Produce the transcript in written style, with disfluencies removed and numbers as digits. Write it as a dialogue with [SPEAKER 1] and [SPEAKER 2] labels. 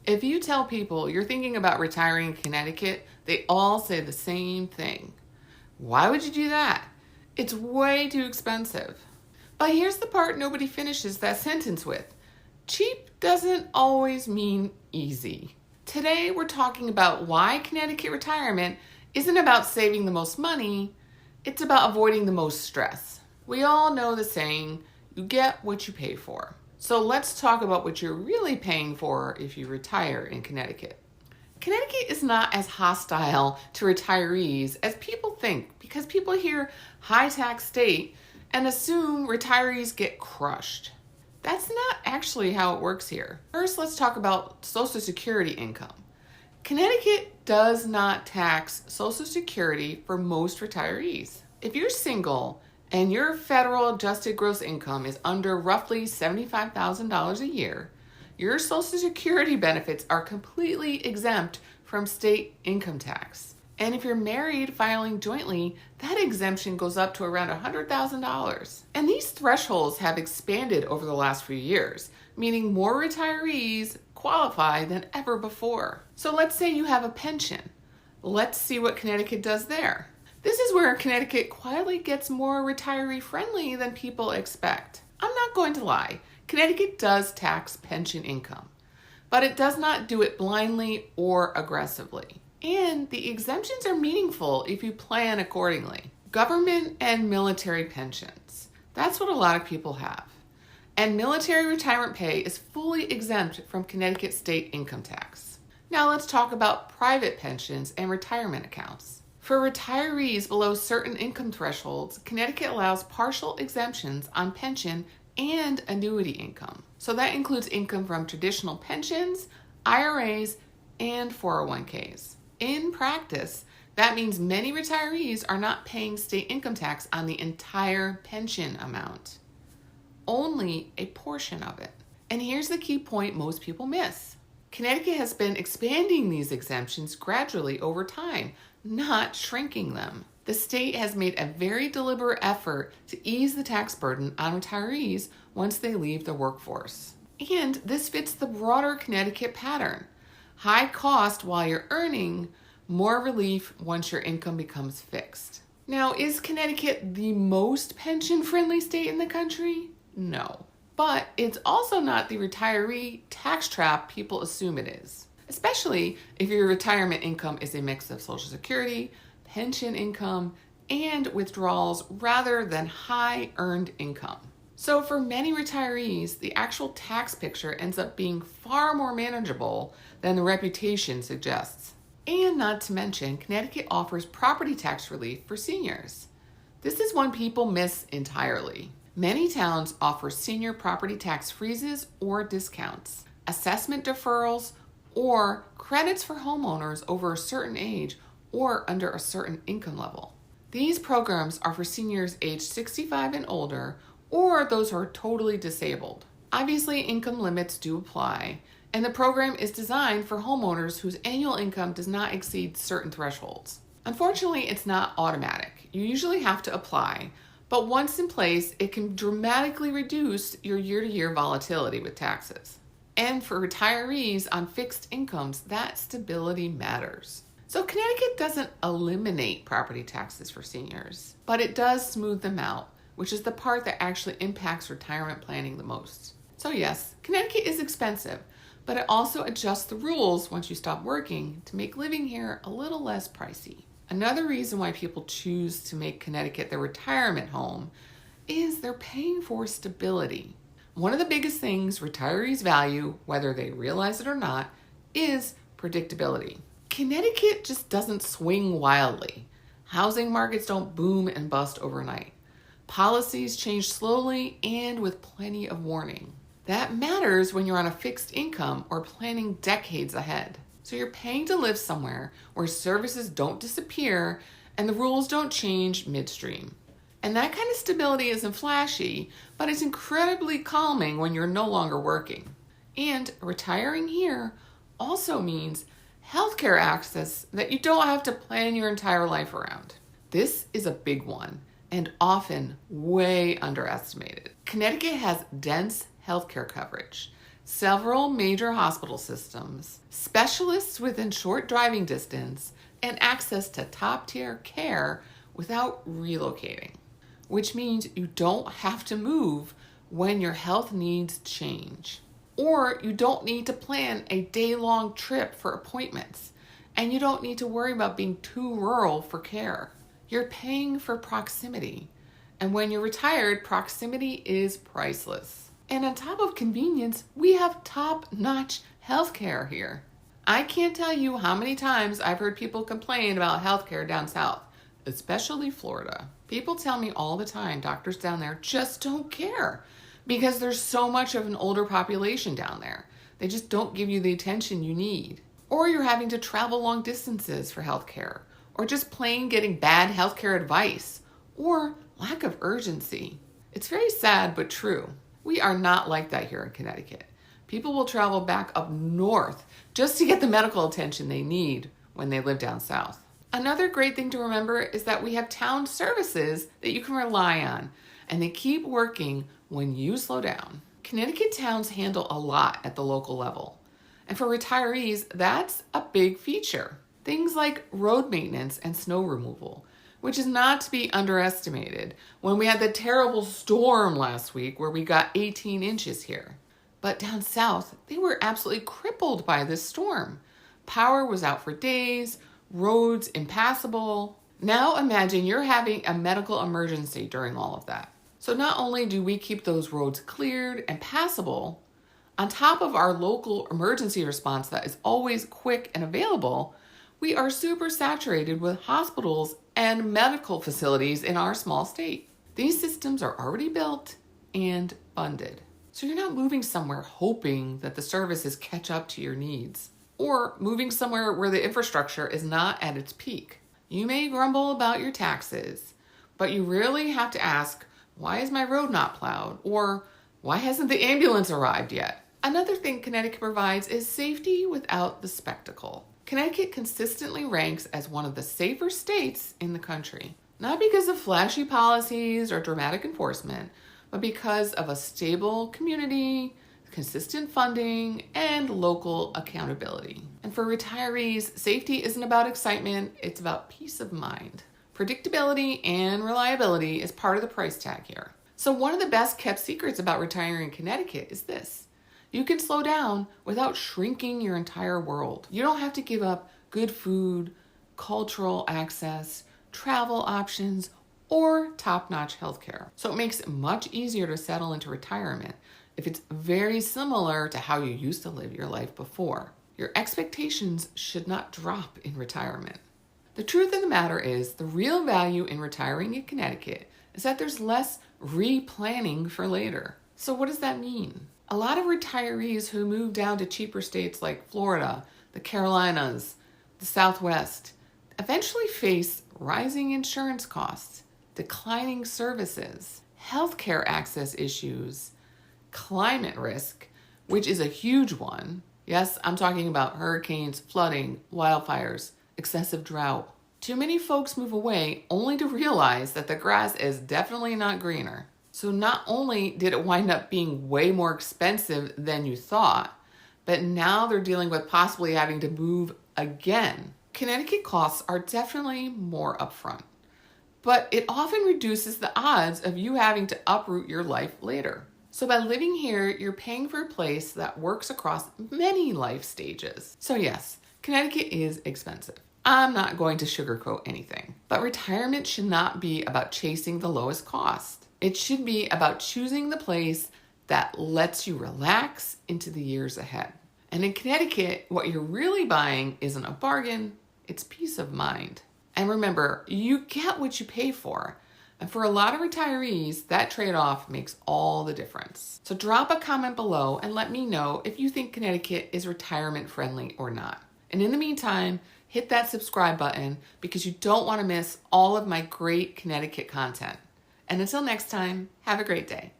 [SPEAKER 1] If you tell people you're thinking about retiring in Connecticut, they all say the same thing. Why would you do that? It's way too expensive. But here's the part nobody finishes that sentence with. Cheap doesn't always mean easy. Today we're talking about why Connecticut retirement isn't about saving the most money, it's about avoiding the most stress. We all know the saying, you get what you pay for. So let's talk about what you're really paying for if you retire in Connecticut. Connecticut is not as hostile to retirees as people think because people hear high tax state and assume retirees get crushed. That's not actually how it works here. First, let's talk about Social Security income. Connecticut does not tax Social Security for most retirees. If you're single and your federal adjusted gross income is under roughly $75,000 a year, your Social Security benefits are completely exempt from state income tax. And if you're married filing jointly, that exemption goes up to around $100,000. And these thresholds have expanded over the last few years, meaning more retirees qualify than ever before. So let's say you have a pension. Let's see what Connecticut does there. This is where Connecticut quietly gets more retiree friendly than people expect. I'm not going to lie, Connecticut does tax pension income, but it does not do it blindly or aggressively. And the exemptions are meaningful if you plan accordingly. Government and military pensions. That's what a lot of people have. And military retirement pay is fully exempt from Connecticut state income tax. Now let's talk about private pensions and retirement accounts. For retirees below certain income thresholds, Connecticut allows partial exemptions on pension and annuity income. So that includes income from traditional pensions, IRAs, and 401ks. In practice, that means many retirees are not paying state income tax on the entire pension amount, only a portion of it. And here's the key point most people miss. Connecticut has been expanding these exemptions gradually over time, not shrinking them. The state has made a very deliberate effort to ease the tax burden on retirees once they leave the workforce. And this fits the broader Connecticut pattern. High cost while you're earning, more relief once your income becomes fixed. Now, is Connecticut the most pension-friendly state in the country? No. But it's also not the retiree tax trap people assume it is, especially if your retirement income is a mix of Social Security, pension income, and withdrawals rather than high earned income. So for many retirees, the actual tax picture ends up being far more manageable than the reputation suggests. And not to mention, Connecticut offers property tax relief for seniors. This is one people miss entirely. Many towns offer senior property tax freezes or discounts, assessment deferrals, or credits for homeowners over a certain age or under a certain income level. These programs are for seniors aged 65 and older or those who are totally disabled. Obviously, income limits do apply, and the program is designed for homeowners whose annual income does not exceed certain thresholds. Unfortunately, it's not automatic. You usually have to apply, but once in place, it can dramatically reduce your year-to-year volatility with taxes. And for retirees on fixed incomes, that stability matters. So Connecticut doesn't eliminate property taxes for seniors, but it does smooth them out, which is the part that actually impacts retirement planning the most. So yes, Connecticut is expensive, but it also adjusts the rules once you stop working to make living here a little less pricey. Another reason why people choose to make Connecticut their retirement home is they're paying for stability. One of the biggest things retirees value, whether they realize it or not, is predictability. Connecticut just doesn't swing wildly. Housing markets don't boom and bust overnight. Policies change slowly and with plenty of warning. That matters when you're on a fixed income or planning decades ahead. So you're paying to live somewhere where services don't disappear and the rules don't change midstream. And that kind of stability isn't flashy, but it's incredibly calming when you're no longer working. And retiring here also means healthcare access that you don't have to plan your entire life around. This is a big one and often way underestimated. Connecticut has dense healthcare coverage. several major hospital systems, specialists within short driving distance, and access to top-tier care without relocating, which means you don't have to move when your health needs change. Or you don't need to plan a day-long trip for appointments, and you don't need to worry about being too rural for care. You're paying for proximity, and when you're retired, proximity is priceless. And on top of convenience, we have top-notch healthcare here. I can't tell you how many times I've heard people complain about healthcare down south, especially Florida. People tell me all the time doctors down there just don't care because there's so much of an older population down there. They just don't give you the attention you need. Or you're having to travel long distances for healthcare, or just plain getting bad healthcare advice, or lack of urgency. It's very sad but true. We are not like that here in Connecticut. People will travel back up north just to get the medical attention they need when they live down south. Another great thing to remember is that we have town services that you can rely on, and they keep working when you slow down. Connecticut towns handle a lot at the local level, and for retirees, that's a big feature. Things like road maintenance and snow removal, which is not to be underestimated when we had the terrible storm last week where we got 18 inches here. But down south, they were absolutely crippled by this storm. Power was out for days, roads impassable. Now imagine you're having a medical emergency during all of that. So not only do we keep those roads cleared and passable, on top of our local emergency response that is always quick and available, we are super saturated with hospitals and medical facilities in our small state. These systems are already built and funded. So you're not moving somewhere hoping that the services catch up to your needs, or moving somewhere where the infrastructure is not at its peak. You may grumble about your taxes, but you really have to ask, why is my road not plowed? Or why hasn't the ambulance arrived yet? Another thing Connecticut provides is safety without the spectacle. Connecticut consistently ranks as one of the safer states in the country, not because of flashy policies or dramatic enforcement, but because of a stable community, consistent funding, and local accountability. And for retirees, safety isn't about excitement, it's about peace of mind. Predictability and reliability is part of the price tag here. So one of the best kept secrets about retiring in Connecticut is this. You can slow down without shrinking your entire world. You don't have to give up good food, cultural access, travel options, or top-notch healthcare. So it makes it much easier to settle into retirement if it's very similar to how you used to live your life before. Your expectations should not drop in retirement. The truth of the matter is, the real value in retiring in Connecticut is that there's less replanning for later. So what does that mean? A lot of retirees who move down to cheaper states like Florida, the Carolinas, the Southwest, eventually face rising insurance costs, declining services, healthcare access issues, climate risk, which is a huge one. Yes, I'm talking about hurricanes, flooding, wildfires, excessive drought. Too many folks move away only to realize that the grass is definitely not greener. So not only did it wind up being way more expensive than you thought, but now they're dealing with possibly having to move again. Connecticut costs are definitely more upfront, but it often reduces the odds of you having to uproot your life later. So by living here, you're paying for a place that works across many life stages. So yes, Connecticut is expensive. I'm not going to sugarcoat anything, but retirement should not be about chasing the lowest cost. It should be about choosing the place that lets you relax into the years ahead. And in Connecticut, what you're really buying isn't a bargain, it's peace of mind. And remember, you get what you pay for. And for a lot of retirees, that trade-off makes all the difference. So drop a comment below and let me know if you think Connecticut is retirement friendly or not. And in the meantime, hit that subscribe button because you don't want to miss all of my great Connecticut content. And until next time, have a great day.